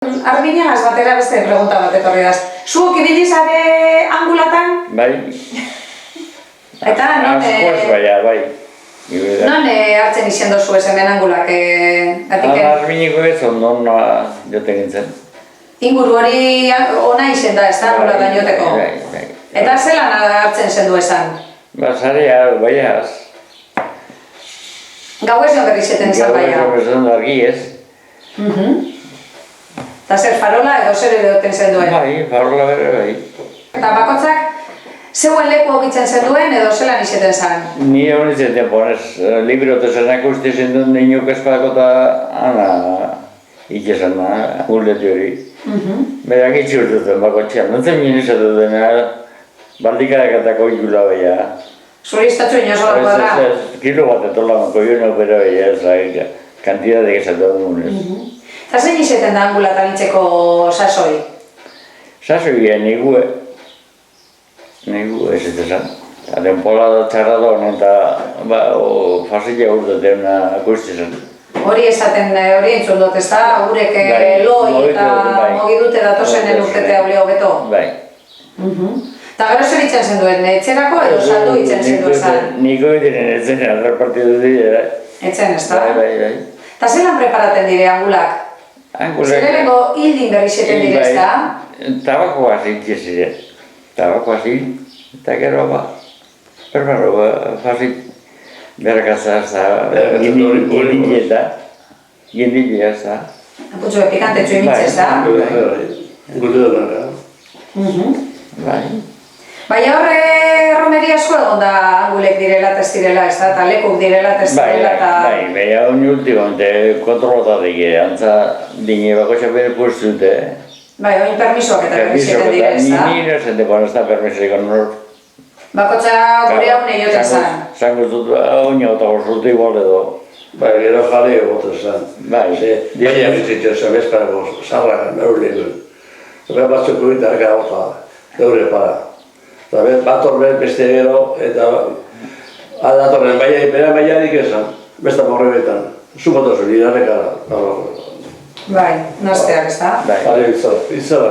Arminagaz batera beste pregunta bat etorri daz. Zuok ibili zare angulatan? Bai. Eta non... Askoz baina, bai. Non hartzen izen dozu ez hemen angulak? Arminiko ez ondon joten gintzen. Inguru hori ona izen da, ez da angulatan joteko? Bai. Eta zelan hartzen zen du esan? Ba, zarea, baiaz. Gau ez berri zeten izan baina? Gau ez berri argi ez. Eta zer farola edo zer edoten zen duen? Bai, farola bere bai. Eta bakotzak zeuen leku okitzen zen duen edo zelan izeten zen? Ni hori zeten ponez, librote zenak uste zen duen niñok espadako eta ana ikesan da, guldeti hori. Berak itxurtuten bakotxean, nontzen mien izatu dena, baldikarakatako ikula baina. Zuri istatzu inozola badara? Kilo bat etola mako joan bere baina, kantidatek esatu dugunez. Eta zein izeten da angulatan itzeko sasoi? Sasoi nigu ez esan. Eta denpola txarra da honen eta fasila urtetan akustizan. Hori esaten, hori entzun dut, ez da? Urek loi eta mogi dute datozen urtetea olio beto? Bai. Eta gero zer itzen zen duen, etxerako edo saldu itzen zen duen zan? Niko diren etzen, repartidu dira. Etzen, ez da? Bai. Eta zelan preparaten dire angulak? Zerreneko hildin berri zeten dire, ez da? Tabakoa zintxe ziren. Tabakoa zin, eta gero preparo, fazik berkatza gindileta. Gindilea ez da. Aputxo epikante txu emitze, ez da? Gure dara. Bai. Baina horre romeria asko egon da angulek direla eta ez direla, ez da? Eta lekuk direla eta ez direla eta... Bai, baina honi ultimamente kontrolatatik antza dine bako xapere puestu dute. Bai, oin permisoak eta permisoak dire, ez da? Ni nesente ez da permisoak nor. Bakotxa gure haune joten zan. Zango zut, honi eta gozutu igual edo. Bai, gero jale egoten zen. Bai. Baina bizitzen zen bezparako zarragan, neurri duen. Eta batzuk guitar gauta, neurri para. Eta bat horren beste gero, eta datorren bera baiarik esan, besta borrebetan. Zumotozu, nire gara. Bai, nazteak, ez da? Jale itzala.